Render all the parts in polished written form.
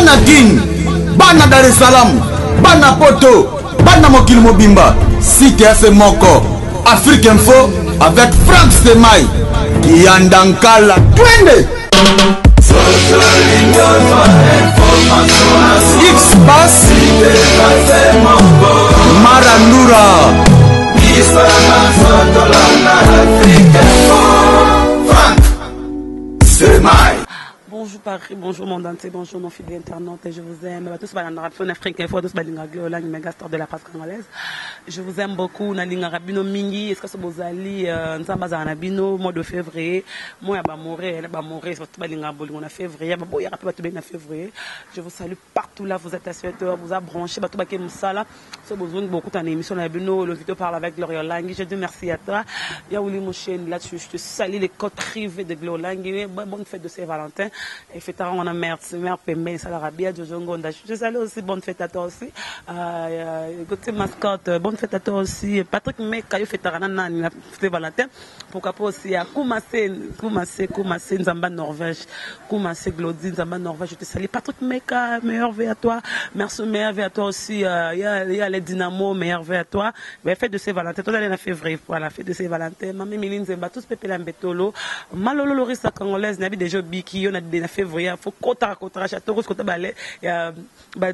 bana Guine, bana Dar es Salaam, bana Poto, bana Mokil Mobimba, Site FM Moko, Afrique Info avec Frank Stemai, Yandankala, Twende. X-Bass, Marandura, Frank Stemai. Bonjour Paris, bonjour monde entier, bonjour nos fidèles internautes, et je vous aime. Tous les Africains, tous les mégastar de la presse congolaise. Je vous aime beaucoup. Nalinga Rabino Mingi, est-ce que c'est Bozali, Nzambaza Nabino, mois de février. Moi, je vais mourir, c'est tout Balinga Bolingo en février. Je vous salue partout là, vous êtes à cette heure, vous avez branché, tout Baké Moussala. C'est besoin de beaucoup d'émissions Nabino, le vidéo parle avec Gloria Langui. Je dis merci à toi. Yaouli Mouchen, là, je te salue les côtes privées de Gloria Langui. Bonne fête de Saint-Valentin. Et fête à on a mère Pembe, Salarabia, Jojo Ngonda. Je te salue aussi, bonne fête à toi aussi. Côté mascotte, bonne fête à toi aussi. Patrick Meka, yo fête à Ranana, fête Valentin. Pourquoi pas aussi à Koumassé, Nzamba Norvège. Koumassé, Glody, Nzamba Norvège. Je te salue. Patrick Meka, meilleur vœu à toi. Merci, meilleur vœu à toi aussi. Il y a les Dynamo, meilleur vœu à toi. Mais fête de Saint-Valentin, toi d'aller en février. Voilà, fête de Saint-Valentin. Mamie Miline Zemba, tous Pépé Lambetolo. Malolo Lorissa Congolaise, Nabi déjà Biki, on a des février. Il faut Kota, Château Rouge, Kota Ballet.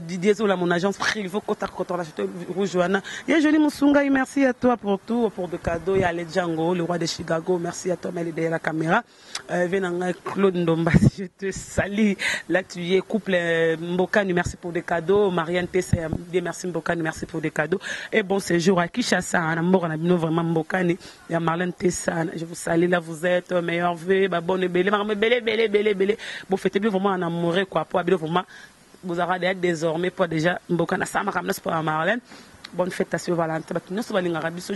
Didier Zola, mon agence privée. Il faut Kota, Château Rouge, Johanna. Il y a Jolie Moussunga, merci à toi pour tout, pour de cadeaux. Il y a les Django, le roi de Chicago, merci à toi, mais il est derrière la caméra. Venanga Claude Ndomba, je te salue. Là, tu es couple Mbokani, merci pour des cadeaux. Marianne Tessé, merci Mbokani, merci pour des cadeaux. Et bon séjour à Kishasa, on a vraiment Mbokani. Il y a Marlène Tessa, je vous salue, là, vous êtes meilleur vœu, bonne belle. Bon, faites bien vraiment en amoureux, quoi, pour habiter vraiment. Vous aurez désormais pour déjà Mbokana, ça m'a ramené pour Marlène. Bonne fête à ce Valentin. Je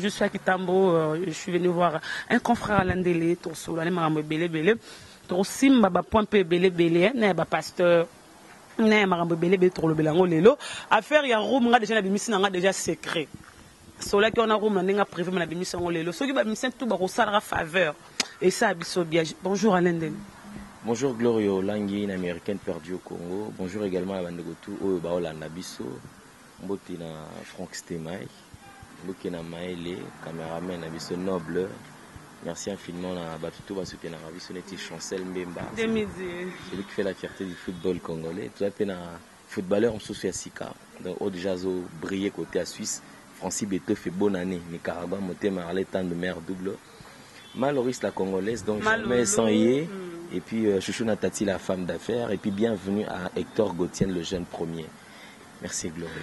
suis à Kitambo, je suis venu voir un confrère à l'Andélé, Torso, Bélé. Torsim, point Bélé, pasteur. Affaire, il y a un room, déjà, la déjà secret. Cela qui on a room, on a prévu, on a bémission, l'élo. Ceux qui ont bémission, tout va faveur. Et ça, bien. Bonjour à l'Andélé. Bonjour Glorio Langui, une américaine perdue au Congo. Bonjour également à Bandegotou, au Baolanda Bisso. Mbote na Frank Stemai, mbote na Maëlé, caméraman na biso noble. Merci infiniment à Batuto Basuke na biso neti Chancel Mbemba. Celui qui fait la fierté du football congolais. Tout à fait un footballeur en sous Sika. Donc au déjà zo briller côté à Suisse. Francis Beto fait bonne année. Nicaragua moté marlé tant de meilleurs double. Maloris la congolaise donc jamais sans y. Et puis Chouchou Natati la femme d'affaires. Et puis bienvenue à Hector Gauthier le jeune premier. Merci Gloria.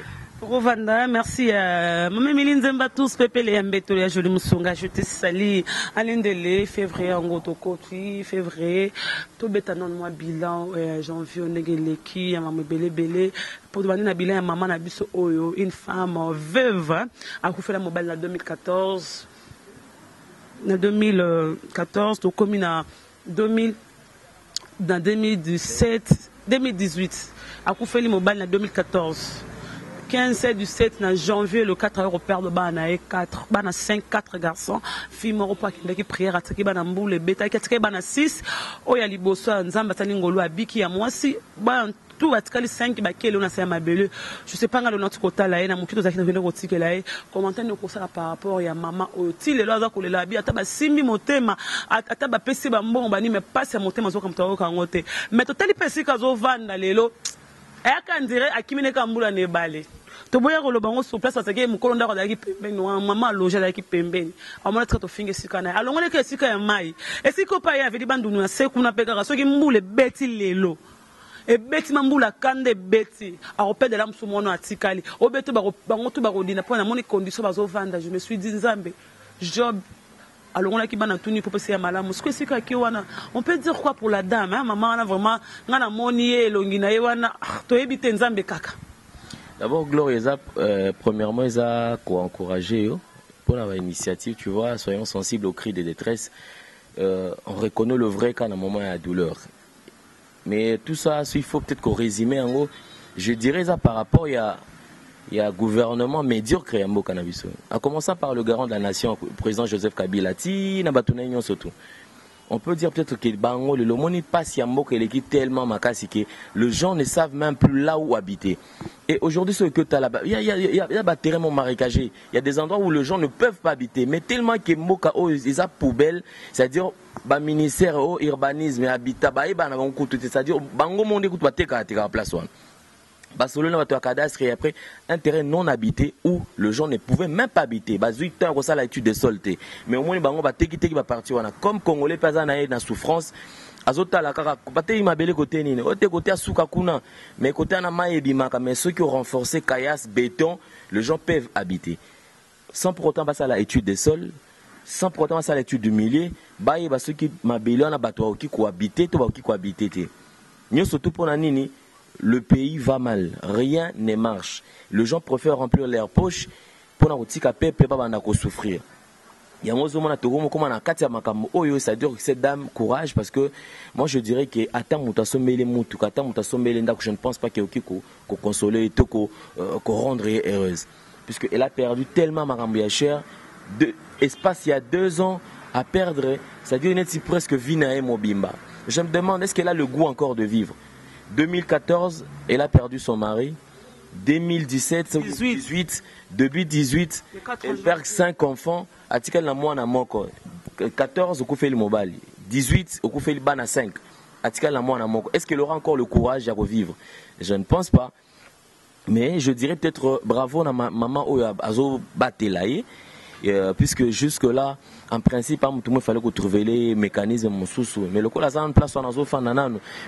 Rovanda, merci à Maman Miline Zemba tous, Pépé les Mbeto, les Jolie Moussunga, je te salue. Alain Delé, février, en Gotokoti, février, tout bétanon moi bilan, janvier, on est qui, maman Bélé, pour demander na bilan, maman Nabiso Oyo, une femme veuve, a fait la mobile en 2014. En 2014, donc comme dans 2017, 2018. A fait le mobile en 2014. 15 du 7 en janvier, le 4 européen de Bana 4, Bana 5, 4 garçons. Filles Moropa qui prière à Tiki Bana Mboule, Beta, qui Bana 6. Oya Liboso, Nzamba Talingolo, Abiki, à moi si, tout à 5 qui on a fait ma belle. Je sais pas dans notre côté là, na mukito zaki na venu rotike là. Commentaire nous ça par rapport ya maman oti le loza ko le labi ataba simbi motema ataba pesi ba mbongo bani me passe motema zo comme toi kangote. Mais totali pesi kazo vanda lelo. Aka ndire akimine kambula ne balé. To boya ko lo bango sur place parce que mukolo ndako daki pembeni no maman loge daki pembeni. Amona tka to finge sikana. Alongole ke sika ya mai. Et siko pa ya vedi bandu na se kuna peka so ki mbule beti lelo. Et beti mambula kande beti a repère de l'âme sous mon atikali o beto bango to barodina pour na moni condition bazo vanda. Je me suis dit Nzambe Job alors on a qui bana tuni pour passer à malamu ce que c'est qui wana on peut dire quoi pour la dame hein maman a vraiment ngana moni elongina wana to ebite Nzambe kaka. D'abord Gloria premièrement ils a quoi encourager pour l'initiative, tu vois, soyons sensibles aux cris de détresse. On reconnaît le vrai quand à un moment il y a douleur. Mais tout ça, il faut peut-être qu'on résume en gros. Je dirais ça par rapport, il y a un gouvernement médiocre à Mbo Cannabis. En commençant par le garant de la nation, le président Joseph Kabila, surtout. on peut dire peut-être que Bango, le Lomoni passe Yambo, qu'elle est tellement makasi que les gens ne savent même plus là où habiter. Et aujourd'hui, ce que tu as là-bas, il y a des terrains marécagés, il y a des endroits où les gens ne peuvent pas habiter, mais tellement que Moka, ils ont poubelle, c'est-à-dire, le ministère de l'urbanisme et habitat, c'est-à-dire, Bango, mon écoute, la place. Barcelone va cadastre et après un terrain non habité où le gens ne pouvaient même pas habiter. Bas 8 ans ça l'étude des sols. Mais au moins bango va teki va partir comme congolais pas na souffrance. Azota la kaka baté ma belle côté nini. Côté côté asuka kuna mais côté na mayebi maka mais ceux qui ont renforcé caillasse béton, les gens peuvent habiter. Sans pour autant passer à l'étude des sols, sans pour autant passer à l'étude du milieu, baye ba ceux qui ma belle na bato qui cohabiter to ba qui cohabiter té. Nyo surtout pour na nini. Le pays va mal, rien ne marche. Les gens préfèrent remplir leurs poches pour ne souffrir. Il y a ça dure cette dame courage parce que moi je dirais que je ne pense pas qu'il y ait consoler, qu'on rendre heureuse. Puisqu'elle a perdu tellement ma cher, espace il y a 2 ans à perdre, ça dure presque vie na mobimba. Je me demande est-ce qu'elle a le goût encore de vivre. 2014, elle a perdu son mari. 2017, 2018, depuis 2018, elle perd 5 enfants. Article na moi na moko. 14, au coup fait le mobile. 18, au coup fait le ban à 5. Article na moi na moko. Est-ce qu'elle aura encore le courage de revivre? Je ne pense pas. Mais je dirais peut-être bravo à ma maman Azo Batelaye. Puisque jusque-là, en principe, il fallait trouver les mécanismes. Mais le coup, là, en place,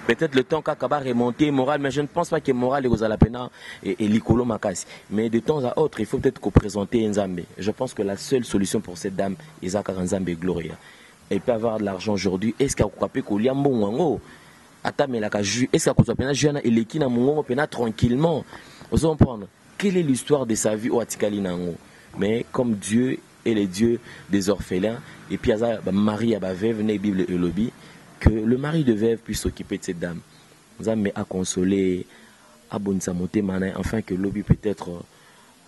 peut-être le temps qu'a remonter moral, mais je ne pense pas que moral est la peine et l'icolo makasi. Mais de temps à autre, il faut peut-être présenter Nzambe. Je pense que la seule solution pour cette dame, Isaac Nzambe Gloria. Elle peut avoir de l'argent aujourd'hui. Est-ce qu'elle a pu liambo est-ce qu'elle a pu tranquillement? Vous comprendre quelle est l'histoire de sa vie au Atikali Nango? Mais comme Dieu est le Dieu des orphelins, et puis Marie a veuve, né Bible et lobby, que le mari de veuve puisse s'occuper de cette dame. Nous avons à consoler, à bonsamoté, enfin que lobby peut-être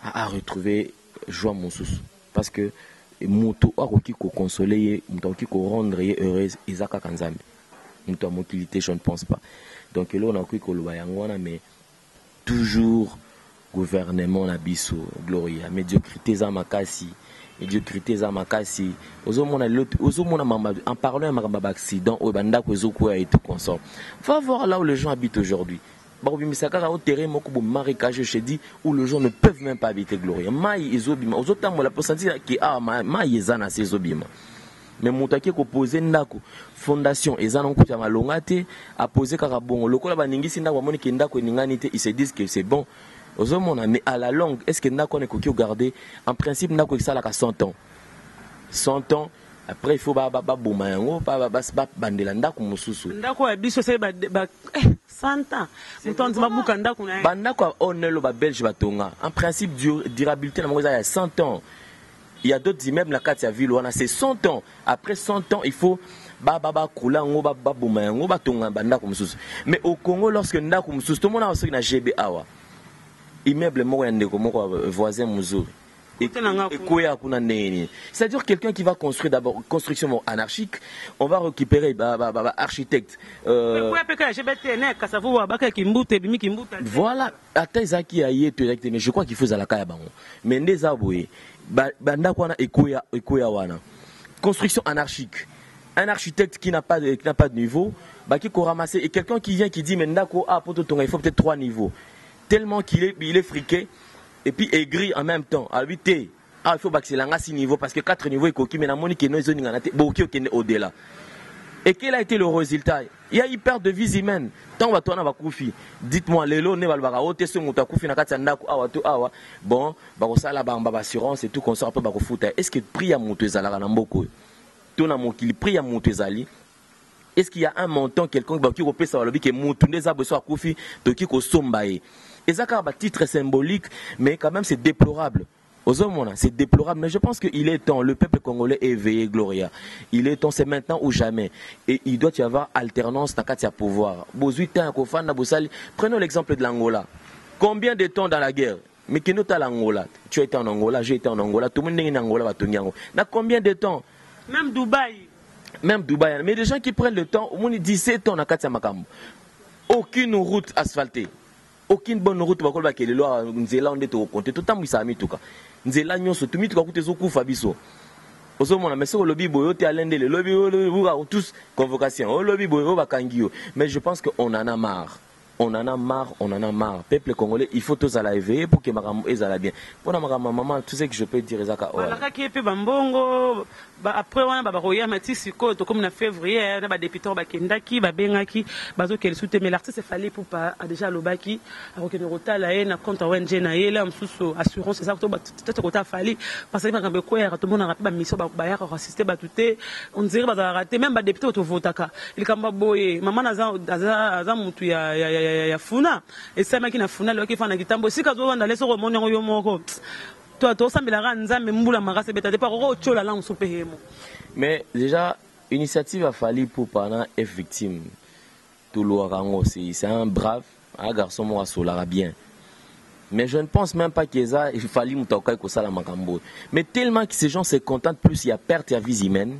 à retrouver joie mon sous. Parce que Moutou a qui consoler, Moutou qui rendre heureuse, Isaac Kanzambe. Moutou a motilité, je ne pense pas. Donc là on a cru que mais toujours gouvernement na biso gloria médiocrité za makasi en parlant d'un accident au banda ko ezoko et tout consort. Va voir là où les gens habitent aujourd'hui. Barobimisaka au terrain moko bo marécage je dis où les gens ne peuvent même pas habiter gloria. Mai ezobima ozotambo la sentir que mai ezana sezobima. Mais moutaki ko poser ndako fondation ezana nkuta malonga te a poser kaka bongo lokola baningisi ndako moni ki ndako ningani te ils se disent que c'est bon. Mais à la longue, est-ce que Nako est coquille garder? En principe, Nako est ça à 100 ans. 100 ans, après il faut boumayango, bandelanda comme mususu. Ndako est biso c'est 100 ans. Mutant mabuka ndako na. Bandako onelo ba belge batonga. En principe, durabilité na moza il y a 100 ans. Il y a d'autres immeubles la carte ya ville on a c'est 100 ans. Après 100 ans, il faut kulango boumayango batonga bandako mususu. Mais au Congo lorsque ndako mususu tout le monde a aussi na GB awa. Immeuble voisin Mouzouri. C'est-à-dire quelqu'un qui va construire d'abord construction anarchique, on va récupérer architecte. Voilà, mais je crois qu'il faut la mais construction anarchique. Un architecte qui n'a pas de niveau, qui ramasser et quelqu'un qui vient qui dit mais il faut peut-être 3 niveaux. Tellement qu'il est friqué et puis aigri en même temps. À 8 il faut baxer à 6 niveaux parce que 4 niveaux mais la monique est au-delà. Et quel a été le résultat? Il y a eu perte de vie humaine. Tant va tourner koufi. Dites-moi les lots ne va pas ôter ce mouta koufi na katanda awa bon ça la assurance et tout qu'on sort pas foutre. Est-ce que prie à montezala na mboko? Ton amour qu'il prie à montezali. Est-ce qu'il y a un montant quelqu'un qui repère ça qui est montuné ça besoin koufi to qui ko sombaye. Et ça a un titre symbolique, mais quand même c'est déplorable. C'est déplorable, mais je pense qu'il est temps, le peuple congolais est éveillé, Gloria. Il est temps, c'est maintenant ou jamais. Et il doit y avoir alternance dans le pouvoir. Prenons l'exemple de l'Angola. Combien de temps dans la guerre? Mais qui note à l'Angola? Tu as été en Angola, j'ai été en Angola, tout le monde est en Angola. Dans combien de temps? Même Dubaï. Même Dubaï, mais des gens qui prennent le temps, au moins 17 ans, aucune route asphaltée, aucune bonne route, tout mais je pense qu'on en a marre. On en a marre, on en a marre. Peuple congolais, il faut tous à la éveiller pour que maman aille bien. Pour ma maman, tout ce que je peux dire, c'est après on a roya matisi ko to comme na février na ba député ba kendaki ba bengaki bazo qu'elle soute mais l'artiste fallait pour pas déjà lobaki alors que rota la na compte ONG na yela msusu assurance ça to peut-être ko ta fallait parce que quand be ko ya to mona rapide ba mission ba ya assister ba touté on dirait ba rater même ba député to votaka il kamba boye maman za mutu ya funa et ça maki na funa lo ki fana kitambo sika zo wanda leso ko monyo yo moko. Mais déjà, l'initiative a fallu pour pendant être victime. Tout l'Ouarango, c'est un brave, un garçon moi solara bien. Mais je ne pense même pas qu'il fallait moutaoukai ko sala makambo. Mais tellement que ces gens se contentent, plus il y a perte de vie humaine.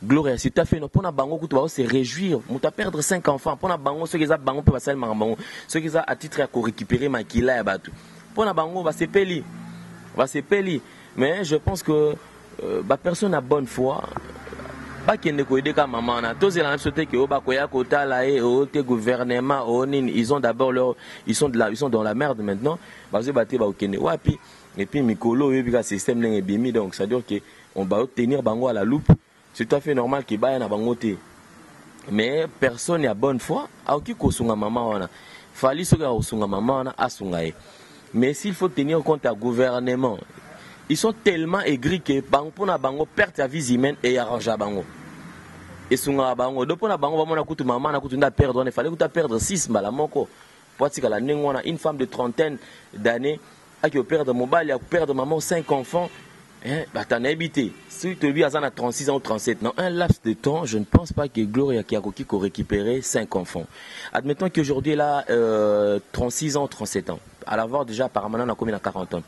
Gloria, si tu as fait non, pour na bango tu vas se réjouir. Mouta perdre 5 enfants. Pour na bango ceux qui ont bango peut passer le makambo. Ceux qui ont à titre à récupérer makila et batu. Pour na bango va se payer. Mais je pense que la personne a bonne foi. Pas qu'il ne aider qu'à maman. Tous les gens qui gouvernement, ils ont d'abord leur, ils sont dans la merde maintenant. Et puis Mikolo, il y a un système donc ça veut dire qu'on va tenir bango à la loupe. C'est tout à fait normal qu'il y ait un bangoté. Mais personne n'a bonne foi. Aoki kosunga maman wana. Fali soga osunga maman wana asungae. Mais s'il faut tenir compte au gouvernement, ils sont tellement aigris que pour na bango perte la vie humaine et arrange bango. Et sunga bango, donc pour na bango va kutu maman na kutu na perdre, il fallait que perdre 6 bala moko. Pour que la nengona une femme de 30aine d'années a qui perdre mobile, a perdre maman 5 enfants, bah t'en as évité. Si tu lui as 36 ans ou 37, dans un laps de temps, je ne pense pas que Gloria Kiakoki a récupéré 5 enfants. Admettons qu'aujourd'hui elle a 36 ans, 37 ans. À l'avoir déjà apparemment on a combien à 40 ans.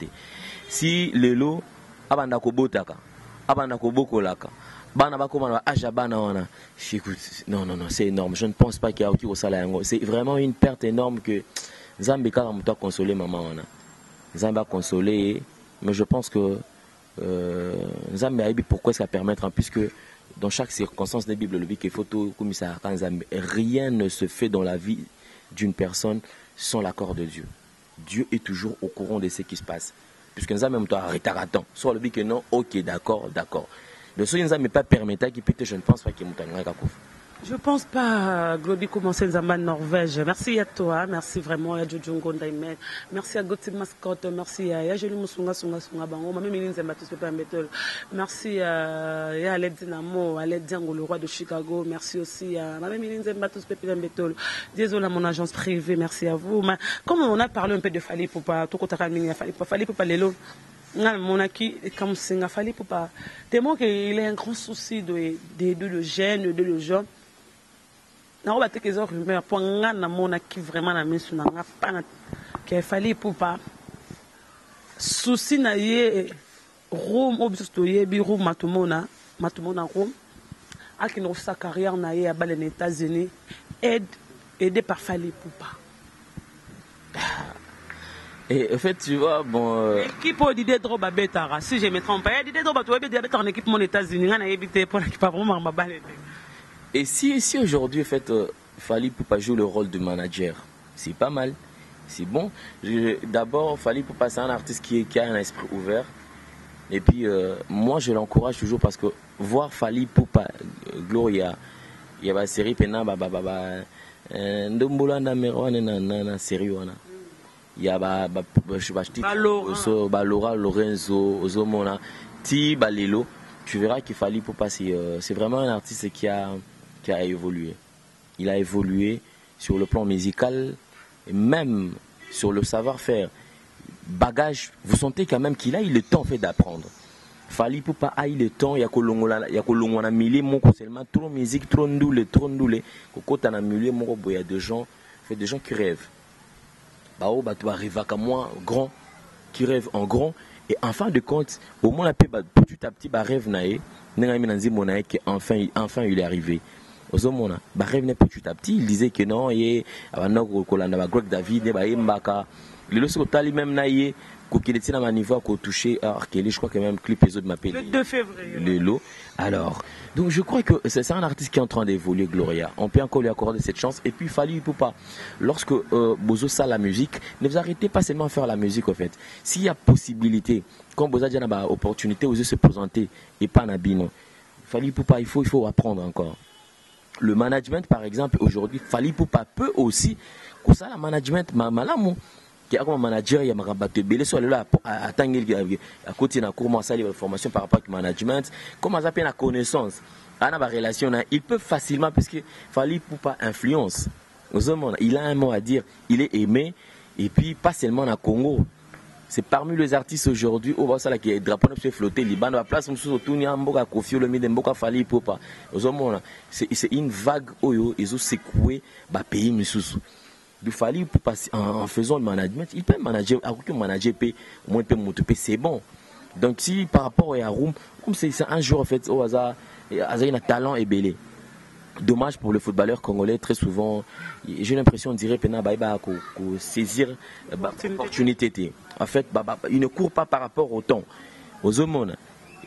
Si le lot abandako botaka, abandako bokolaka, bana bakoma aja bana wana. Non, c'est énorme. Je ne pense pas qu'il y a au salaire. C'est vraiment une perte énorme que Zambé ka muta consoler maman wana. Zambé a consolé, mais je pense que Zambé a dit pourquoi ça permettre puisque dans chaque circonstance de la Bible le dit qu'il faut tout comme ça rien ne se fait dans la vie d'une personne sans l'accord de Dieu. Dieu est toujours au courant de ce qui se passe. Puisque nous avons même arrêté à temps. Soit le dit que non, ok, d'accord. Le seul qui ne pas permettre qu'il peut, je ne pense pas qu'il y ait un. Je ne pense pas, Globi, commencer Zamba Norvège. Merci à toi, merci vraiment à Djodjongo Ndaimet, merci à Gauthier Mascotte, merci à Yajeli Musunga Bango, Mamé Méline Zembatus Pepe Mbetol, merci à Aled Dinamo, Aled Diango, le roi de Chicago, merci aussi à Mamé Méline Zembatus Pepe Mbetol, désolé à mon agence privée, merci à vous. Mais comme on a parlé un peu de Fali Poupa, tout côté Fali Poupa Lelo, mon acquis, comme c'est Fali Poupa, tellement qu'il a un grand souci de le gène, de le genre. Non, on que les rumeurs pour na mona qui vraiment na misu na pas qu'il fallait pour pas souci na ye Rome obstoye bi Rome matumona Rome a qui nous sa carrière na ye à les États-Unis aidé par Fali pour pas. Et en fait, tu vois, bon. L'équipe d'idée trop babetara, si je me trompe pas, d'idée trop babetara en équipe mon États-Unis, on a évité pour l'équipe vraiment ma balle. Et si aujourd'hui, en fait, Fali Poupa joue le rôle de manager, c'est pas mal, c'est bon. D'abord, Fali Poupa, c'est un artiste qui a un esprit ouvert. Et puis, moi, je l'encourage toujours parce que voir Fali Poupa, Gloria, il y a la série Pena, Ndombola na série, il y a Laura, Lorenzo, Ozomona, Ti Balelo. Tu verras qu'il Fali Poupa, c'est vraiment un artiste qui a évolué. Il a évolué sur le plan musical et même sur le savoir-faire. Bagage, vous sentez quand même qu'il a eu le temps fait d'apprendre. Fali Poupa a eu le temps, il y a que milieu moko seulement trop musique, trop ndoulé. Quand on a milieu moko, il y a des gens qui rêvent. Bah tu arrives à moi grand, qui rêvent en grand Et en fin de compte, au moins, petit à petit, rêve naïe, enfin il est arrivé. Rêve petit à petit, il disait que non, il y a Greg David, le niveau touché je crois que même clip les autres m'appellent le 2 février. Alors, donc je crois que c'est un artiste qui est en train d'évoluer, Gloria. On peut encore lui accorder cette chance. Et puis Fally Ipupa, lorsque Bozo ça la musique, ne vous arrêtez pas seulement à faire la musique en fait. S'il y a possibilité, quand Bozo a une opportunité, vous se présenter et pas Nabino. Fally Ipupa, il faut apprendre encore. Le management par exemple, aujourd'hui, Fally Ipupa peut aussi, que ça la management, malamu. Qui a comme manager, il y a un belé sur là à côté de comment ça les formations par rapport au management, comment ça la connaissance, à la relation, il peut facilement parce que Fally Ipupa influence. Il a un mot à dire, il est aimé et puis pas seulement au Congo. C'est parmi les artistes aujourd'hui où ça là qui est drapeau ne flotter Liban à place surtout il y a Mboka Koffi Olomide Mboka Fally Ipupa. C'est une vague où ils ont secoué ba pays misusu. Il fallait passer en faisant le management, il peut manager, au moins c'est bon. Donc si par rapport à Room, comme c'est un jour en fait au hasard, il a un talent et belé. Dommage pour le footballeur congolais, très souvent, j'ai l'impression on dirait qu'il saisir l'opportunité. En fait, il ne court pas par rapport au temps, aux hommes.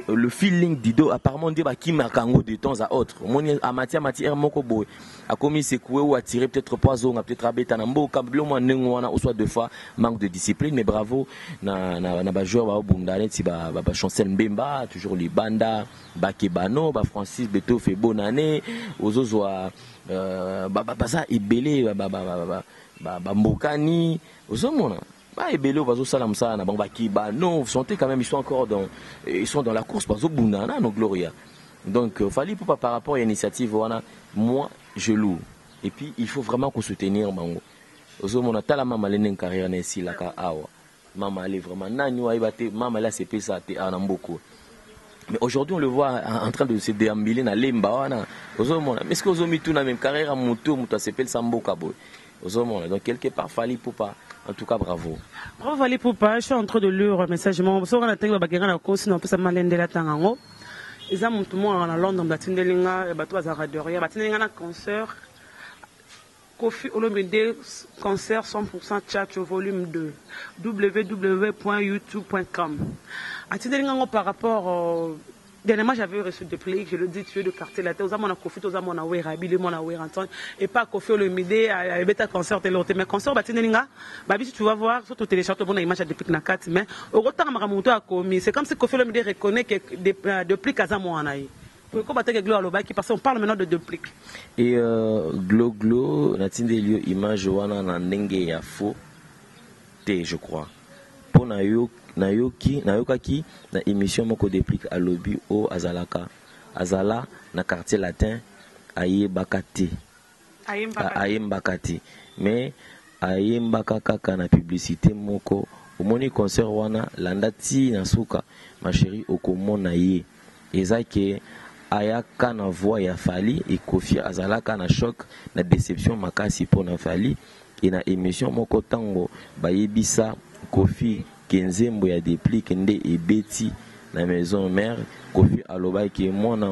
Le feeling d'Ido apparemment dit qui marque de temps à autre. À matière moko boy a commis secoué ou attiré peut-être poison, peut-être abeta nambo kablo mo nengwana ou soit deux fois manque de discipline, mais bravo na joueur ba bundane ti ba Chancel Mbemba toujours les banda Bakebano ba Francis Beto fait bonne année aux ozwa ça ebelé ba Mbokani aux hommes. Et Bello va salam ça na Bamba non, vous sentez quand même ils sont encore dans la course parce que no Gloria. Donc Fally Ipupa par rapport à l'initiative moi je loue et puis il faut vraiment qu'on soutenir bango. Ozo mona tala mama lenen carrière na si la ka awa. Mama elle est vraiment nani wa ibate mama là c'est pesa te ana mboko. Mais aujourd'hui on le voit en train de se déambuler na lemba wana. Ozo mona mais est-ce que ozo mitu na même carrière moto muta s'appelle Samboka boy. Ozo mona donc quelque part Fally Ipupa. En tout cas, bravo. Bravo Fally Ipupa, je suis en train de lire un message. Mon soeur a été à cause on peut s'amener de la tango. Ils ont tout le monde en Londres, Batindelinga, Batou Azaradoria, Batindelinga na concert. Koffi Olomide concert 100% chat au volume 2. www.youtube.com. Batindelinga par rapport dernièrement, j'avais reçu des plaques, je le dis, tu es de quartier la tête, aux amants à Koffi, aux amants à Wera, Billy, mon à Wera, et pas Koffi Olomide, à Beta concert et l'autre. Mais concert, Batinelinga, si tu vas voir, surtout télécharger ton image depuis que na 4 mais au retour, Maramoto a commis. C'est comme si Koffi Olomide reconnaît que depuis Kazamo en Aïe. Pour qu'on batte Glo à l'Oba, parce qu'on parle maintenant de duplique. Et Glo, Natindelio, image, Wana, Nenge, Yafo, T, je crois. Pour Nayokaki na émission moko déplique à lobby au Azalaka Azala na quartier latin Ayembakati mais Ayembakaka na publicité moko au moni concert wana landati na suka ma chérie okomona ye ezake ayaka na voix ya Fally et Koffi Azalaka na choc na déception makasi pour na Fally et na émission moko tango bayebisa Koffi Kenzembo ya déplique nde ebeti na maison mère Koffi aloba ke mwana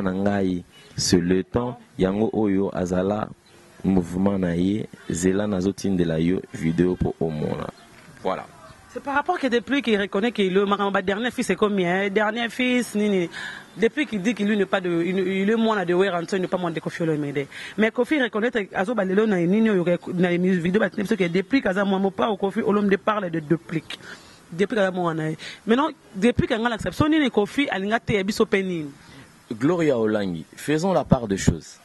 na ngai c'est le temps yango oyo azala mouvement na ye zela nazotindela yo vidéo pour omona. Voilà. C'est par rapport que depuis qu'il reconnaît que le dernier fils est combien? Dernier fils, depuis qu'il dit qu'il n'est pas de. Il est moins de Wera, il n'est pas moins de Koffi Olomide. Mais Koffi reconnaît que Azo Balelo n'a une vidéo, depuis qu'Azo pas au Koffi Olomide parle de duplique. Depuis qu'Azo maintenant, depuis qu'Azo l'accepte, ni Koffi a l'ingate abisso penin. Gloria Olangi, faisons la part de choses.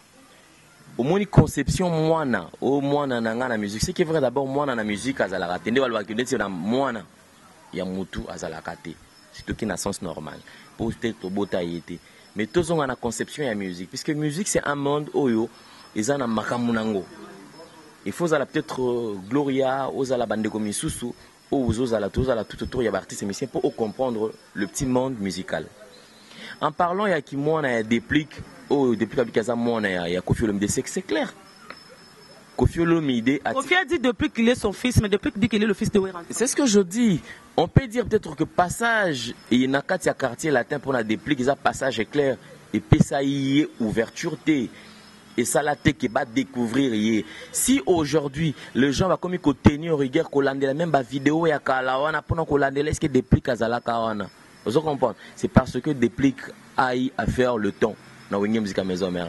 Au moins une conception moana au moana nanga na musique c'est qui est vrai d'abord moana na musique azala tende walwa que c'est na moana ya mutu azala kate c'est tout qui na sens normal pour peut-être bota yete mais tous on a la conception ya musique puisque musique c'est un monde oyo ezana makamunango il faut ala peut-être Gloria aux ala bande comme Misusu aux ala tous ala tout autour ya artistes musiciens pour comprendre le petit monde musical. En parlant, il y a qui moi, il y a des pliques, depuis qu'il y a Koffi Olomide, c'est clair. Kofi Olomide a... Kofi a dit depuis qu'il est son fils, mais depuis qu'il dit qu'il est le fils de Wéranson. C'est ce que je dis. On peut dire peut-être que passage, il y a un quartier latin pour la déplique, ça passage est clair. Et puis ça y est, ouverture T. Et ça la qui va découvrir. Si aujourd'hui, les gens vont comme ils tenir rigueur, qu'on lande la même vidéo et à Kalawana, pendant qu'on lande est-ce que déplique à Zalakawana. Vous comprenez? C'est parce que déplique aille à faire le temps.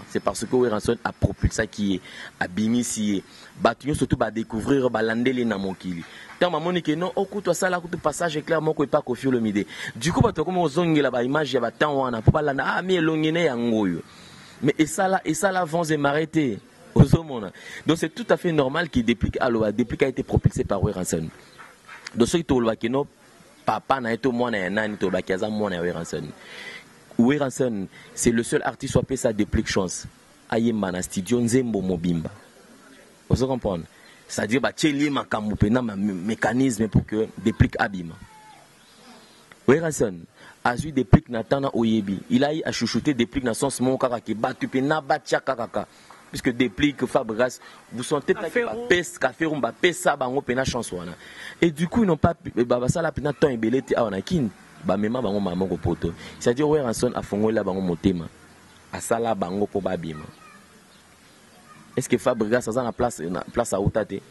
C'est parce que Wéranson a propulsé ça qui est à Bimisi. Batunyo surtout va découvrir Balandeli Namokili. Tant maman que non, au coup toi ça là coup passage est clairement que pas Kofi Olomide. Du coup bah comme on zongi là ba image ya ba temps wana pour pas la ah mais longene ya ngoyo. Mais et ça là vont se m'arrêter. Donc c'est tout à fait normal qu'il déplique alors déplique a été propulsé par Wéranson. Donc ceux qui te le non papa na été moi na nani to ba kaza moi na Wéranson. Wéranson, c'est le seul artiste qui a fait sa déplique chance. Ayemba na studio Nzembo Mobimba. Vous comprenez? C'est-à-dire que un mécanisme pour que déplique abîme. Wéranson a eu déplique Natana Oyebi. Il a eu à chouchouter déplique dans son sens kaka qui battu pe na batia kaka. Puisque déplique Fabregas, vous sentez que pes café rumba pesa bango pena chance wana. Et du coup ils n'ont pas baba ça la pena temps ebelete a kin. Ba mema bango maman ko poto. C'est-à-dire Wéranson a fongola bango motema. Asala bango po babima. Est-ce que Fabregas a la place à Outate?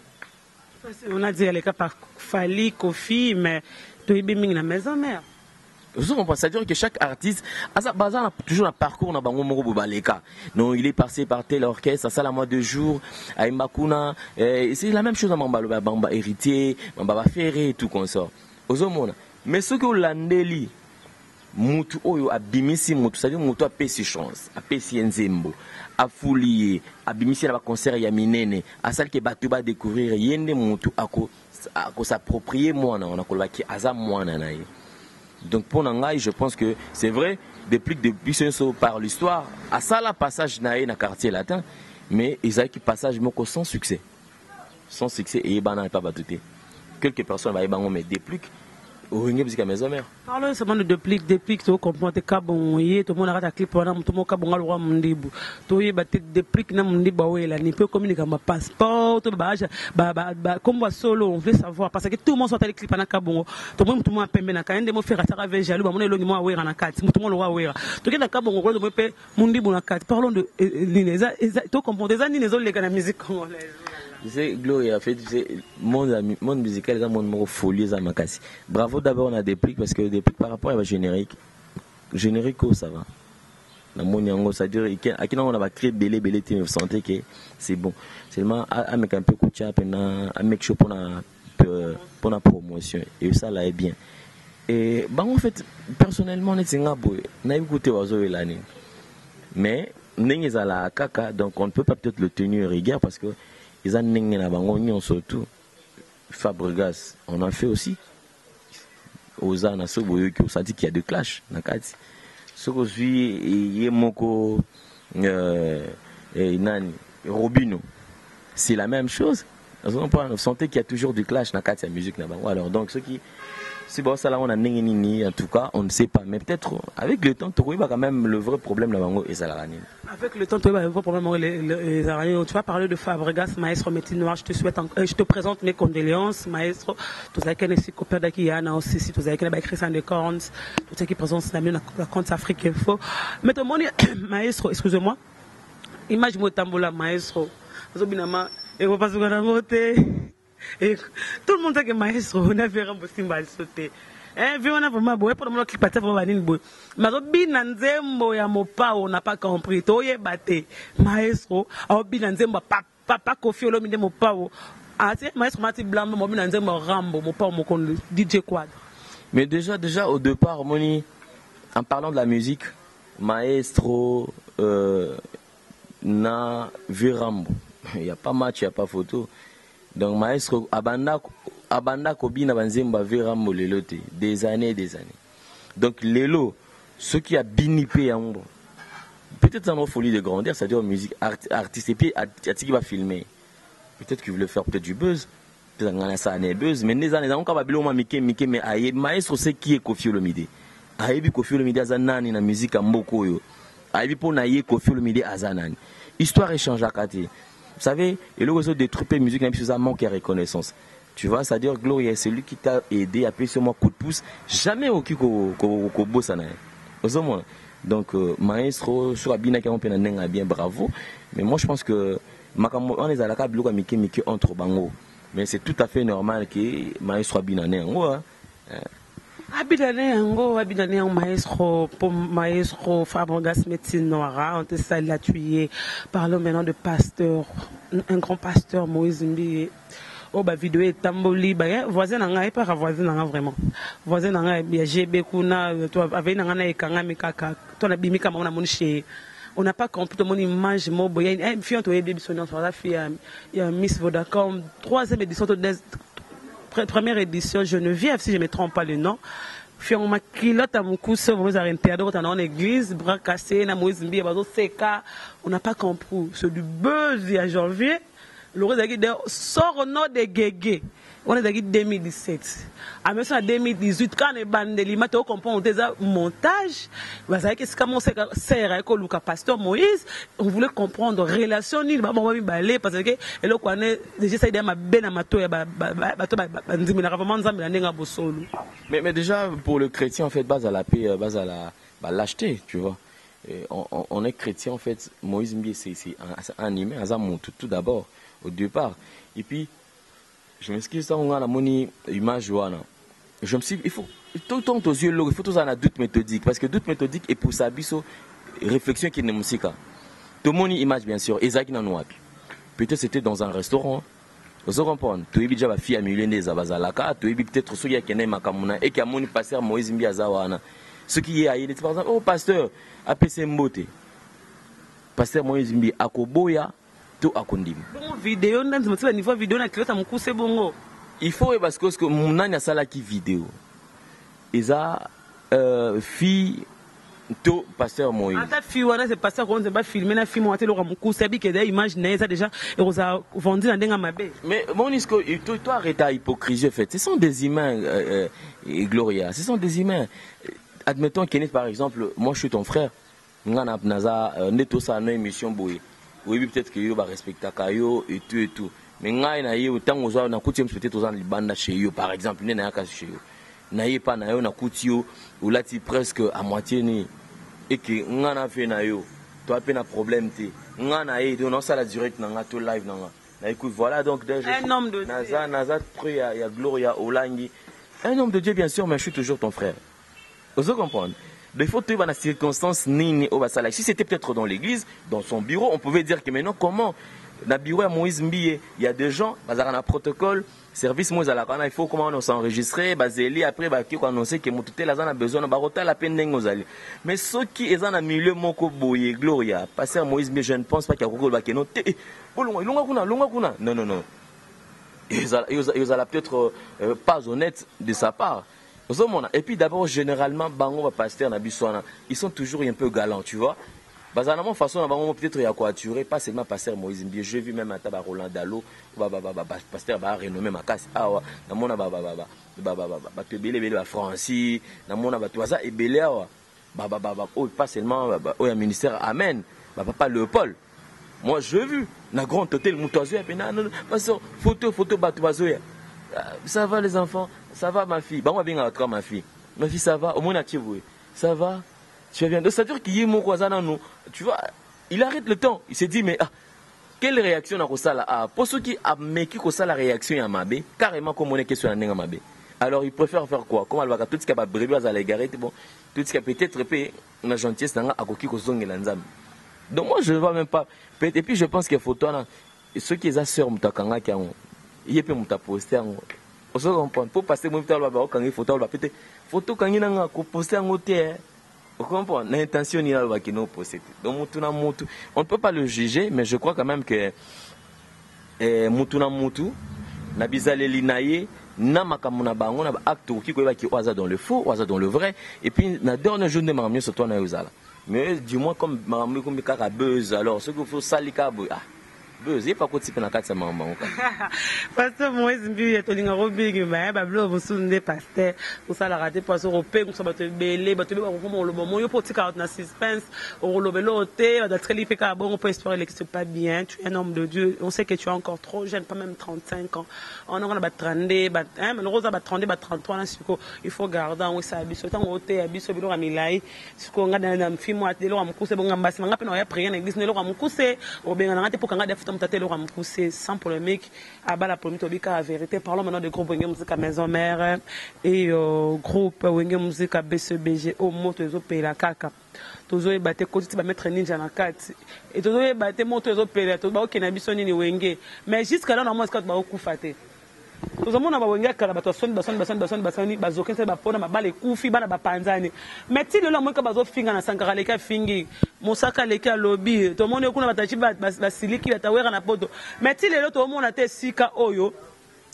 On a dit les cas par Fali, Kofi, mais tu es bien la maison mère. Vous comprenez? C'est-à-dire que chaque artiste a toujours un parcours dans bango moko bobaleka. Non, il est passé par tel orchestre, ça la mois de jours, à Imbakuna, c'est la même chose dans Bamba héritier, Bamba Ferré et tout comme ça. Vous comprenez? Mais ce que l'andeli, mutu oyo abimisi mutu, c'est-à-dire mutu a pesi chance, a pesi nzembo, a foulier, abimisi na ba concert ya minene, a celle que batu ba découvrir yende mutu ako s'approprier mwana, on a kolaki aza mwana na ye. Donc pour Nangai, je pense que c'est vrai, depuis par l'histoire, à ça la passage naé na quartier latin, mais ils ont qui passage moko sans succès. Sans succès et bana pas batouté. Quelques personnes va y mais déplique. Parlons seulement de déplique, tu comprends, tu cabon, tout le monde a un clip, tout le monde a un roi mundibu. Tu es battu déplique, na mundiba, là, ni peut communiquer ma passeport, comme solo, on veut savoir, parce que tout le monde soit allé clip à Nakabon, tout le monde a payé na kaende, mo faire à sa avec jaloux, mon éloigné moi à na kat, tout le monde le voit. Tu es Nakabon, on veut payer mundibu na kat. Parlons de l'ineza, tu comprends, des années les autres les gars la musique congolaise. C'est Gloria, fait monde musical, c'est un monde folie, ça m'a cassé. Bravo d'abord on a des prix parce que des prix par rapport à la générique ça va. La monde c'est-à-dire à qui on a créé belé vous sentez que c'est bon. Seulement avec un peu coup de chat avec chaud pour la promotion et ça là est bien. Et bah en fait personnellement on est singaboy, n'a écouté oiseau l'année. Mais n'est à la caca donc on ne peut pas peut-être le tenir rigueur parce que ils ont n'engagé la banque surtout Fabregas on en fait aussi aux ans ça dit qu'il y a des clashs dans Kati ce que je suis Yemoko Nani Robino c'est la même chose vous sentez qu'il y a toujours du clash dans Kati la musique là-bas alors donc ce qui c'est bon ça là on a n'engagé en tout cas on ne sait pas mais peut-être avec le temps tu vois quand même le vrai problème là-bas et ça la avec le temps, tu vas voir probablement les araignées. Tu vas parler de Fabregas, maestro Métil Noir. Je te présente mes condoléances, maestro. Tous les qui sont copains d'Akiyana aussi, si tous les qui sont Christian de Corns, tous ceux qui présentent la compte Afrique Info. Mais tout le monde, maestro, excusez-moi. Imagine-moi Tambola, maestro. Zobinama, et vous passez à voter. Et tout le monde sait que maestro, on a vu un beau symbole sauter. On a vraiment beau pour le clip à faire vanille beau. Mais obina nzembo ya mopao n'a pas compris. Toye bate maestro. Obina nzembo papa Kofi Olomide mopao. Ah c'est maestro Mati Blambo obina nzembo Rambo mopao mokondo DJ Quad. Mais déjà au départ Moni en parlant de la musique maestro na vu Rambo. Il y a pas match, il y a pas photo. Donc maestro Abanda Kobina Banzemba Verambo Lelote des années. Donc Lelo, ce qui a binipé en peut-être en folie de grandeur, c'est-à-dire musique artiste et puis qui va filmer. Peut-être qu'il voulait faire peut-être du buzz. Peut-être qu'on a ça un buzz, mais les années on va biloma Mike mais aye maestro c'est qui est Kofi Olomide. Aye bi Kofi Olomide azanani na musique mboko yo. Aye bi po na ye Kofi Olomide azanani. Histoire échange à Kati. savez, et le réseau détruit la musique, même si ça manque de reconnaissance. Tu vois, c'est-à-dire Gloria, c'est lui qui t'a aidé à payer sur moi coup de pouce. Jamais aucun boss en a. Donc, maestro, sur Abina qui a bien bravo. Mais moi, je pense que on est à la carte entre bango. Mais c'est tout à fait normal que maestro Abina n'est en Abidane, maestro, pour maestro Fabregas médecine noire, on te sale la tuer. Parlons maintenant de pasteur, un grand pasteur Moïse Mbi. Oh bah vidéo est tamboli bah voisin nanga pas voisin nanga vraiment voisin nanga bien GB kuna toi avec nanga na ekanga mikaka toi na bimika mona mon chez on n'a pas compris ton image mo boya eh fille toi bébé sonné sur la fille il y a Miss Vodacom 3e édition première édition Geneviève si je me trompe pas le nom fille on m'a kilote à mon coup sur vous à l'intérieur dans en église bras cassés na Moïse Mbi bazo seka on n'a pas compris c'est du buzz il y a janvier. Le sort au nom de Guégué. On est en 2017. En 2018, quand on est bandé, on comprend des montages. Vous savez qu'est-ce que c'est avec le pasteur Moïse. On voulait comprendre la relation. Parce que là, on est déjà ça ma ben amato mais déjà pour le chrétien en fait base à la paix, base à la lâcheté, tu vois. On est chrétien en fait. Moïse Mbi c'est un humain, tout d'abord. Au départ. Et puis, je m'excuse, ça, on a la monnaie image. Je me suis dit, il faut tout le temps aux yeux, il faut tous en doute méthodique. Parce que doute méthodique est pour sa biso réflexion qui n'est musique. Tout le monde image, bien sûr. Isaac Nanouapi. Peut-être c'était dans un restaurant. Vous comprenez? Tu es déjà la fille à millionnaire Zabazalaka. Tu es peut-être ceux qui ont Makamuna et qui a mon pasteur Moïse Mbiazawana. Ce qui est à par exemple, oh pasteur, APC Mbote. Pasteur Moïse Mbi Akoboya. Vidéo, niveau vidéo, il faut parce que mon a sala qui vidéo. Ils a fille to pasteur Moïse. Ta fille c'est pasteur qu'on va filmer la fille monter le ramoukou c'est que des images ça déjà et on a vendu dans denga mabé. Mais mon isco toi arrête ta hypocrisie en fait. Ce sont des humains Gloria, ce sont des humains. Admettons Kenneth par exemple, moi je suis ton frère. Ngana naza neto sa no émission boy. Oui, peut-être que yo va respecter Kayo et tout. Mais ngai na yo tant aux na kuti peut-être aux libanda chez yo par exemple, né na ka chez yo. Na yé pas na yo na kuti yo ou là tu presque à moitié ni et que ngana fait na yo. Toi pe na problème té. Ngana yé non ça la direct na ngato live na nga. Na écoute voilà donc un homme de Dieu. Naza il y a Gloria Olangi. Un homme de Dieu bien sûr mais je suis toujours ton frère. Vous comprenez? Il faut trouver dans circonstances ni au basala. Si c'était peut-être dans l'église, dans son bureau, on pouvait dire que maintenant comment dans le bureau à Moïse Mbiye, il y a des gens, dans un protocole, service Moïse à la il faut comment on s'enregistrer, basé après qui annoncer que mon tutel a besoin de barota la peine d'engozali. Mais ceux qui sont dans le milieu moko boye Gloria, pasteur Moïse Mbiye, je ne pense pas qu'il y a beaucoup de bakeno. Non. Ils ont peut-être pas honnête de sa part. Et puis d'abord, généralement, Bango pasteur Nabiswana, ils sont toujours un peu galants, tu vois. Basalement, façon, peut-être il y a quoi attirer, pas seulement pasteur Moïse Mbiye. J'ai vu même à Taba Roland Dalo, pasteur renommé Makas, Awa, Namona Francis, Namona Batoisa et Beléa, pas seulement au ministère Amen, Papa Léopold. Moi, j'ai vu, na grand hôtel Moutazo, photo Batoiso. Ça va les enfants? Ça va ma fille? Bah moi bien à ma fille. Ma fille ça va? Au moins tu vois. Ça va? Tu vas bien? Donc c'est-à-dire qu'il y a mon cousin nous. Tu vois, il arrête le temps. Il s'est dit mais quelle réaction à ça là? Pour ceux qui a méki que ça la réaction à Mabé, carrément comme on est question à Nenga Mabé. Alors il préfère faire quoi? Comme elle va tout ce qui a brebis à l'égaré, bon, tout ce qui a peut-être payé la gentillesse dans à koki ko zonge lanzam. Donc moi je ne vois même pas. Et puis je pense qu'il faut toi ceux qui ont sœur mutakanga qui ont il peut me poster en on se comprend pour passer mon temps là quand il photo là peut-être photo quand il n'a pas poster en hôtel on comprend l'intention il a qui nous poster donc on ne peut pas le juger mais je crois quand même que mutuna mutu na bizale linaye na makamuna bango na acte qui ko ki oza dans le faux oza dans le vrai et puis na dernier jour de mamie sur toi na yozala mais du moins comme mamie comme kaka buzz alors ce qu'il faut salika Beuze pas côté na kati mama ngo. Pasteur Moïse Mbiye to linga robingi ba ba blo bosunde pasteur pour ça la rater parce européen ko sabato belé ba to be ba ko mo lo mo yo poti ka na suspense au lo beloté ba très lié ka bon pour histoire que c'est pas bien, tu es un homme de Dieu, on sait que tu es encore trop jeune, pas même 35 ans. On a ba 32 ba hein mais rosa ba 32 ba 33 na siko il faut garder on ça biso tant oté abiso bilo kamilai siko ngada na mfimo ate lo amkuse bonga mbasi ngapi na ya prier na église ne lo amkuse obenga ngate pour ngada futa mtate lo amkuse sans polémique à bas la polémique obika la vérité. Parlons maintenant de groupe Wenge Musique à Maison Mère et groupe Wenge Musique à BCBG au moto ezo pela kaka tozo ebate ko ti ba mettre ninja na kati et tozo ebate moto ezo pela to ba okena biso nini Wenge mais jusqu'à là normalement est-ce que ba okufa te tozo mona ba Wenge kala bato basoni bazokense ba pona mabale kufi bana ba panzani mais ti lelo mo ka bazo finga na sankara leka fingi mosaka leka lobby to mona kuna batachi basiliki batawera na poto mais ti lelo to mona te sika oyo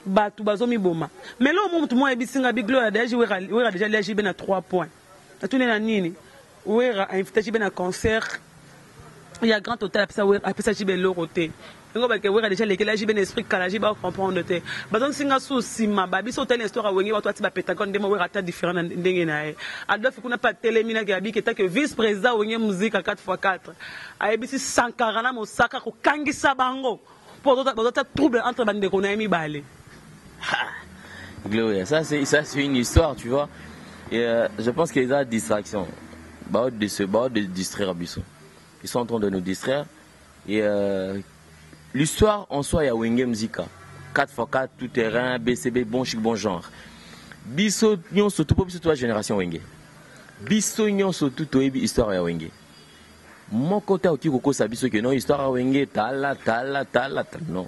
batu bazomi boma mais là au tout moi ebisinga big gloire déjà wera déjà les JB na 3 points atune na nini wera invité JB na concert il y a grand hôtel apesa JB loroté ngo ba ke wera déjà les JB na esprit kala JB ba comprendre te bazon singa sous sima ba biso hôtel histoire Wenge ba twati ba Pentagon de mo wera ta différent ndenge na e Adolphe kuna pa telemina ke abi ke ta que vice président Wenge Musique à 4x4 a ebisi sankara na mosaka ko kangisa bango pour d'autres troubles entre bande ko na mi balé. Gloria, ça c'est une histoire, tu vois. Et je pense qu'il y a des distractions. De distraire Bissot. Ils sont en train de nous distraire. Et l'histoire en soi, il y a Wenge Musique. 4x4, tout terrain, BCB, bon chic, bon genre. Bissot, nous surtout pour toute la génération Wenge. Bissot, nous surtout toute l'histoire à Wenge. Mon côté, qui est Bissot, que non, histoire à Wenge, tala, non.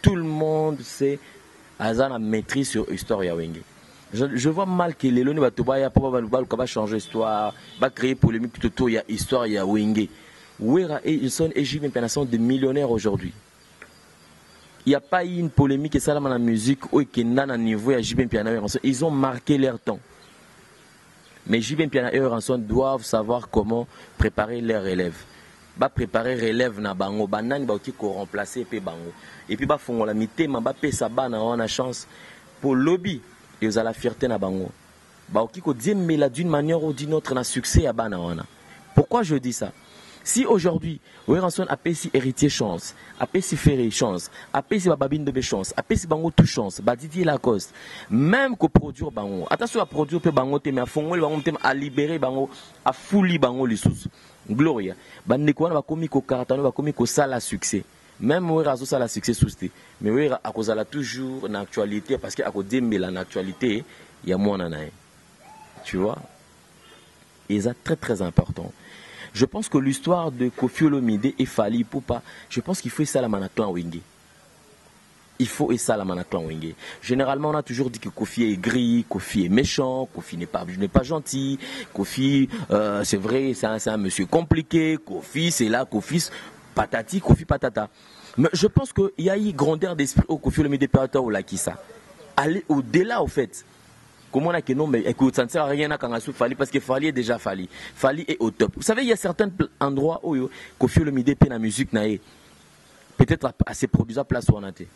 Tout le monde sait. Azana maîtrise sur l'histoire ya Wenge. Je vois mal que les lois va changer l'histoire, va créer polémique tout autour, il y a histoire, il y a Wenge. Wera et Ilson et Jim sont des millionnaires aujourd'hui. Il n'y a pas eu une polémique et ça dans la musique ou qui n'a un niveau à Jim Piana. Ils ont marqué leur temps. Mais Jim Piana et Ranson doivent savoir comment préparer leurs élèves. Ba préparer relève na bango banani ba ki ko remplacer pe bango et puis ba fongola mitema ba pesa bana on a chance pour lobby et vous la fierté na bango ba ki ko diemela d'une manière ou d'une autre na succès ya bana ona. Pourquoi je dis ça? Si aujourd'hui Weranson a pesi héritier chance, a pesi Ferré chance, a pesi bababine de chance, a pesi bango tout chance, ba Didier Lacoste, même que produire bango. Attention à produire pe bango te mais à fongol bango te à libérer bango, à fouli bango les sous. Gloria, bandeko wana bakomi ko karatano bakomi ko sala succès. Même Wera zo sala succès sousté. Mais Wera akozala toujours en actualité parce que akodembela en actualité, il y a mwana nae. Tu vois? Et ça très très important. Je pense que l'histoire de Koffi Olomide et Fally Ipupa, je pense qu'il faut ça la manaklan Wenge. Il faut ça la manaklan Wenge. Généralement, on a toujours dit que Koffi est gris, Koffi est méchant, Koffi n'est pas gentil, Koffi, c'est vrai, c'est un monsieur compliqué, Koffi, c'est là, Koffi, patati, Koffi patata. Mais je pense qu'il y a eu grandeur d'esprit au Koffi Olomide Pérata ou la Kissa. Aller au-delà, au fait. Comment on a que non, mais écoute, ça ne sert à rien à Kangasou Fally parce que Fally est déjà Fally. Fally est au top. Vous savez, il y a certains endroits où Koffi Olomide peine la musique naïe. Peut-être à ses produits à place où on a été.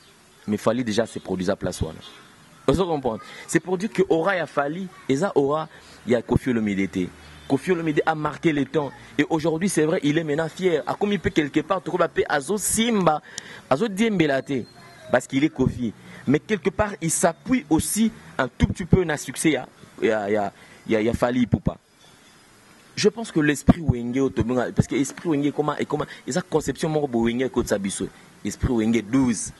Mais Fally déjà ses produits à place où on a. Vous comprenez? C'est pour dire que aura y a Fally et ça aura il y a Koffi Olomide. Koffi Olomide a marqué le temps. Et aujourd'hui, c'est vrai, il est maintenant fier. À comme il peut quelque part, tu peux Azo Simba, Azo Diembelate. Parce qu'il est Koffi. Mais quelque part, il s'appuie aussi un tout petit peu dans le succès. Il y a Fally Ipupa. Je pense que l'esprit Wenge, parce que l'esprit Wenge, comment, il y a conception de Wenge comme ça, l'esprit Wenge 12.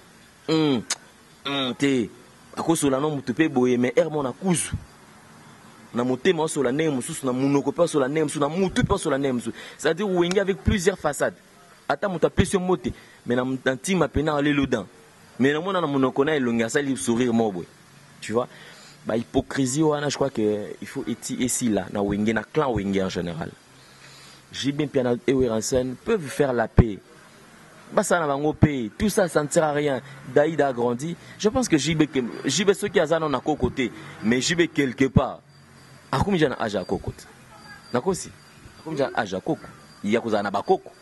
Te, à cause de la nom, tu peux boyer, mais Hermon a cousu. Na motema sur la name, na monoko pas sur la name, na mutu pas sur la name. C'est-à-dire Wenge avec plusieurs façades. Attends, mon tapé sur moté, mais dans team à peine aller dedans. Mais dans mon connaît le ça lui sourire mobile. Tu vois? Bah hypocrisie je crois que il faut être ici là na Wenge na clan Wenge en général. JB Piana et Weranson peuvent faire la paix. Bah ça na bango paix, tout ça ça ne sert à rien. Daïd a grandi. Je pense que JB ceux qui azana na côté, mais JB quelque part. Akumi jana aja kokot. Nakosi. Akumi jana aja koko. Il y a kozana bakoko.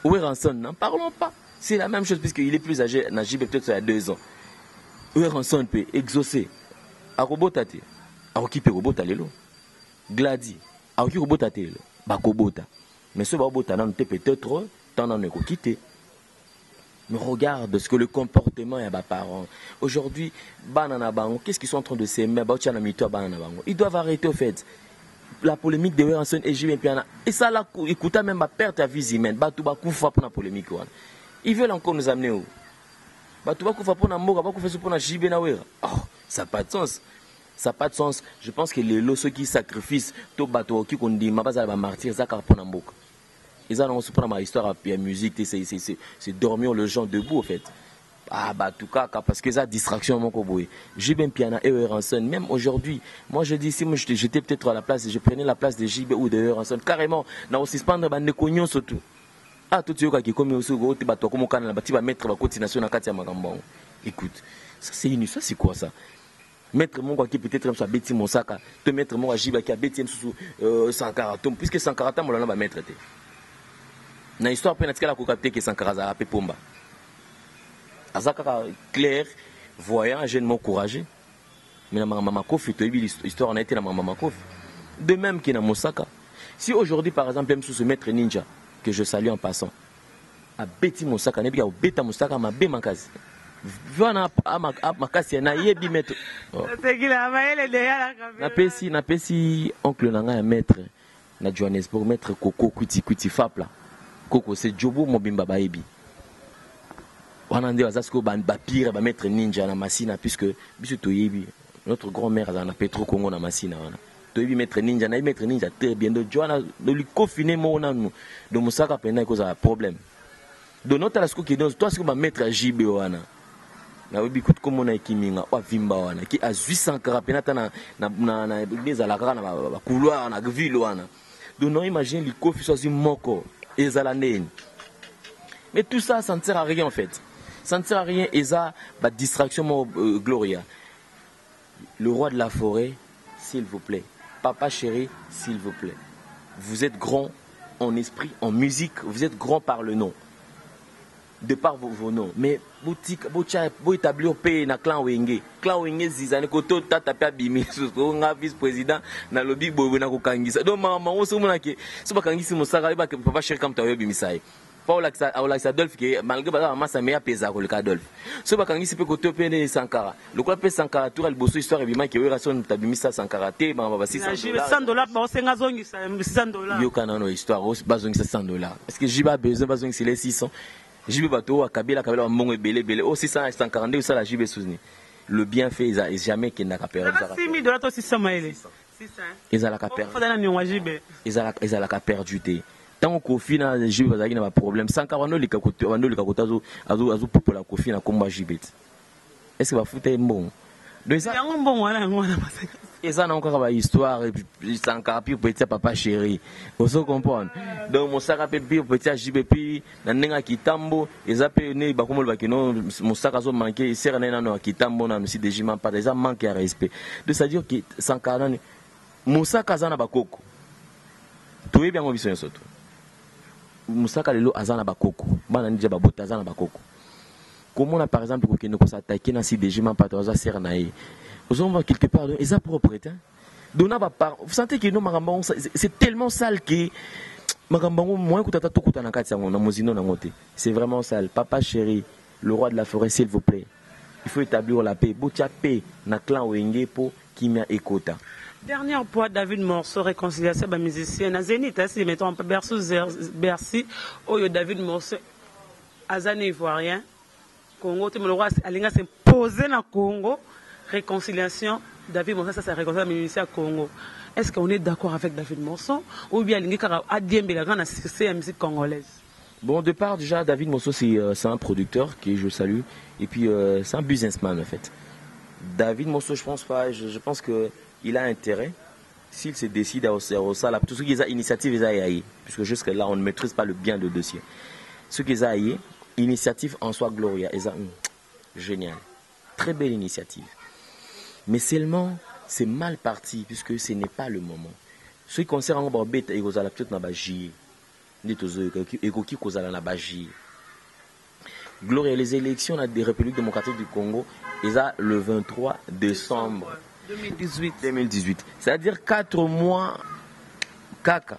Ranson, n'en parlons pas. C'est la même chose puisqu'il est plus âgé. Najib peut-être il y a 2 ans. Ranson peut exaucer. Arobotate. Arokipe robota lelo. Gladi. Aroki robota telo. Bakobota. Mais ce babota n'a peut-être tant n'en est quitté. Mais regarde ce que le comportement est à mes parents. Aujourd'hui, qu'est-ce qu'ils sont en train de s'aimer? Ils doivent arrêter au fait. La polémique de Ranson et JB Piana. Et ça, là, écoute, même ma perte à vie humaine. Pour la polémique. Ils veulent encore nous amener où? Ça n'a pas de sens. Ça n'a pas de sens. Je pense que les lots, ceux qui sacrifient, tout bateau, qui dit, ma base à la martyr, ça carpon en boucle. Ils ont pas ma histoire à musique, c'est dormir le gens debout, en fait. Ah, bah, tout cas, parce que ça, distraction, mon cowboy. JB Piana et Ranson, même aujourd'hui, moi, je dis, si moi, j'étais peut-être à la place, je prenais la place de JB ou de Ranson, carrément, dans le suspendre, bah, ne cognons surtout. Ah, tout ce qui est comme aussi, comme on va mettre la continuation dans Katia Magambon. Écoute, ça, c'est quoi ça? Mettre mon qui peut-être même sur Betty Monsaka, te mettre mon Jiba qui a Betty sous Sankara, puisque Sankara, on va mettre. Dans l'histoire, après, on a capté que Sankara a rappelé Pomba. Azaka clair, voyant, jeune, courageux. Mais dans Maman Kofi, l'histoire en a été dans Maman Kofi. De même qu'il y a dans Monsaka. Si aujourd'hui, par exemple, même sous ce maître ninja, que je salue en passant, à Betty Monsaka, n'est pas Beta Monsaka, ma bé Makazi. Voilà, à Makasi, na yebi maître. Na pesi oncle nanga ya maître na Johannesburg maître Coco Kuti Fap là. Coco c'est Jobo Mobimba Baebi. On a dit que ba pire ba maître ninja na Masina puisque biso toyebi notre grand-mère na Petro Congo na Masina wana. Toyebi maître ninja na maître ninja très bien de Joana de lui confiner mo na nous de Mosaka pena cause a problème. De notre la qui donc toi ce que ba maître JB wana. Na webi kut comme na kiminga wa vimba wana ki a 800 karapena na des alaka na ba couloir na ville wana. Donc non imagine li kofi so moko ezalandeni. Mais tout ça ça ne sert à rien en fait. Ça ne sert à rien et ça ba distraction Gloria. Le roi de la forêt, s'il vous plaît. Papa chéri, s'il vous plaît. Vous êtes grand en esprit, en musique, vous êtes grand par le nom. De par vos noms. Mais boutique, vous établir paye na clan Wenge. Clan Wenge zizane koto tata pe abimi so nga vice-président na lobby bobo na kokangisa. Donc maman on se mona ke so bakangisi mosaka ba papa chéri comme ta yobimisai. Paul Adolphe qui malgré la masse meilleure pesa ko le Adolphe. So bakangisi pe koto pe ne Sankara. Le quoi pe Sankara tour al bosso histoire bima ki rason tabimisa Sankara te ba $600. Ba senga zongisa $600. Yo kana no histoire bazongisa $100. Est-ce que j'ai pas besoin bazongisa les 600? JB bateau à Kabila Mbongo belé oh 642 ça la JB Souzni. Le bienfait il jamais qu'il n'a qu'à perdre. $6,000 aussi ça maïlé. Ils a la qu'à perdre. Ils a la qu'à perdre. Tant qu'on fina JB bazaki na problème 142 les kakoto vando les kakota azu pour la kofi na komba JB. Est-ce que va foutre bon? Donc ça bon voilà et ça n'a encore une histoire sans carapir petit papa chéri. Vous se comprendre. Donc mon sac à pire petit JBP nanenga kitambo et ça peut ne ba komo ba kino mon sac a zo manqué sert na no kitambo na si dejima pas déjà manque à respect. De ça dire que sans carane mon sac azana bakoko. Toi bien mo biso soto. Mon sac a lelo azana bakoko. Bana ndje ba bota azana bakoko. Comment on a par exemple ko kino ko s'attaquer na si dejima pas ça sert na e. Vous voyez quelque part, et ça propre, hein? Vous sentez que c'est tellement sale que c'est vraiment sale. Papa chéri, le roi de la forêt, s'il vous plaît. Il faut établir la paix. Botia paix, na clan Wenge pour qui m'a écouté. Dernier point, David Morceau, réconciliation des musiciens. À Zénith, si mettons un peu Bercy, David Morceau, Azane Ivoirien, Congo, le roi Alinga s'est posé dans le Congo. Réconciliation, David Morceau, ça c'est réconciliation des musiciens Congo. Est-ce qu'on est d'accord avec David Morceau ou bien il y a la musique congolaise? Bon, de part déjà, David Morceau, c'est un producteur que je salue et puis c'est un businessman en fait. David Morceau, je pense pas, je pense qu'il a intérêt s'il se décide à ça, tout ce qui est initiative, ils a puisque jusque là on ne maîtrise pas le bien de dossier. Ce qu'ils a initiative en soi Gloria, génial, très belle initiative. Mais seulement, c'est mal parti puisque ce n'est pas le moment. Ce qui concerne Barbet et Rosa, peut-être n'a pas ekoki kozala na baji. Gloria, les élections de République démocratique du Congo, le 23 décembre 2018. C'est-à-dire 4 mois caca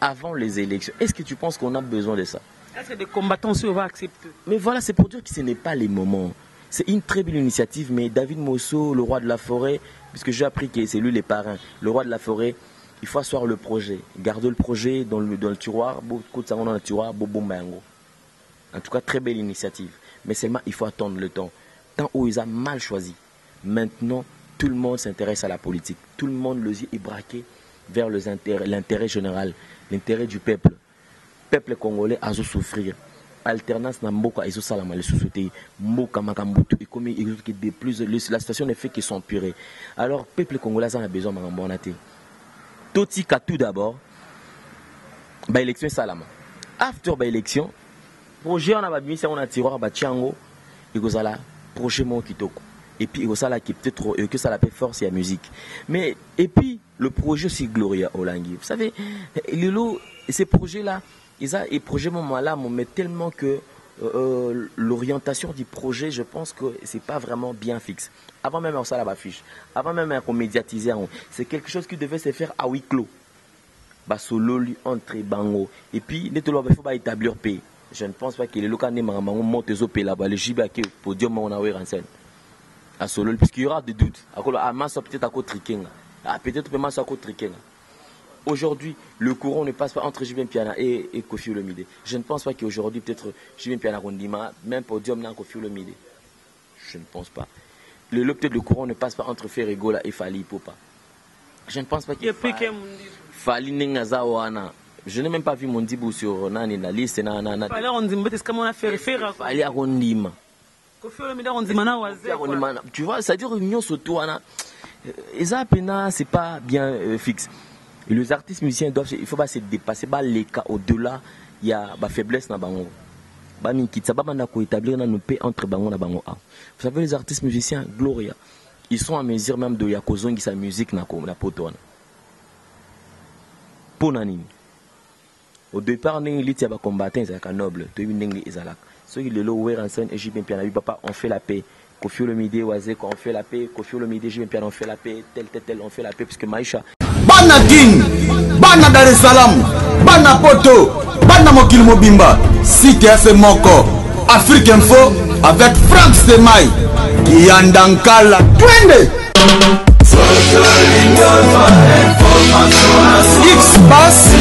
avant les élections. Est-ce que tu penses qu'on a besoin de ça? Est-ce que des combattants aussi vont accepter? Mais voilà, c'est pour dire que ce n'est pas les moments. C'est une très belle initiative, mais David Mosso, le roi de la forêt, puisque j'ai appris que c'est lui les parrains, le roi de la forêt, il faut asseoir le projet, garder le projet dans le tiroir, dans le tiroir, en tout cas, très belle initiative. Mais seulement, il faut attendre le temps. Tant où ils ont mal choisi. Maintenant, tout le monde s'intéresse à la politique. Tout le monde, le yeux est braqué vers l'intérêt général, l'intérêt du peuple. Le peuple congolais a souffrir. Alternance na mboka et salama les sociétés mboka makambutu et comme de plus la situation ne fait que s'empirer. Alors peuple congolais en a besoin mangambonate. Totika tout d'abord ba élection salama. After ba élection projet on a ba bimisa on a tiroir ba tiango et kozala projet mo kitoko. Et puis ça qui peut-être que ça la fait force et la musique. Mais et puis le projet aussi Gloria Olangi. Vous savez ces projets là et projet moment là mais tellement que l'orientation du projet, je pense que c'est pas vraiment bien fixe. Avant même ça la fiche, avant même qu'on médiatise, c'est quelque chose qui devait se faire à huis clos. Bah solo lui entre bango et puis il faut pas établir paix. Je ne pense pas que les locaux ne montent aux paix là-bas, les gibes qui podium on a eu en scène. À solo puisqu'il y aura des doutes. À masse peut-être à côté triquing. Peut-être que masse à côté triquing. Aujourd'hui, le courant ne passe pas entre Jibin Piana et Kofi Olomide. Je ne pense pas qu'aujourd'hui, peut-être, Jibin Piana Rondima, même podium dans Kofi Olomide. Je ne pense pas. Peut-être le courant ne passe pas entre Ferregola et Fali Popa. Je ne pense pas qu'il Fali Nengazawana. Je n'ai même pas vu mon dibou sur Nani na liste. Fali Rondima, c'est comme on a fait Fali Rondima. Kofi Olomide Rondima na wazé. Tu vois, c'est-à-dire union surtout, Eza Pena, c'est pas bien fixe. Et les artistes musiciens doivent, il ne faut pas se dépasser les cas au-delà, il y a la faiblesse dans bango. Ba minkitsa ba banda ko établir na paix entre bango na bango. Vous savez les artistes musiciens Gloria, ils sont en mesure même de yakozongi sa musique na ko na potona. Ponani. Au départ ningi litia ba combattant ezaka noble, to ningi ezalaka. Ceux qui le louer en scène et Jibin Piana papa on fait la paix. Kofi Olomide Wazé on fait la paix, Kofi Olomide Jibin Piana on fait la paix, tel on fait la paix parce que Maïcha Bana Guine, Bana Dar es Salaam, Bana Poto, Bana Mokil Mobimba, CTF Moko, Afrique Info avec Franck Stemai, Yandankala, Twende. X-Bass,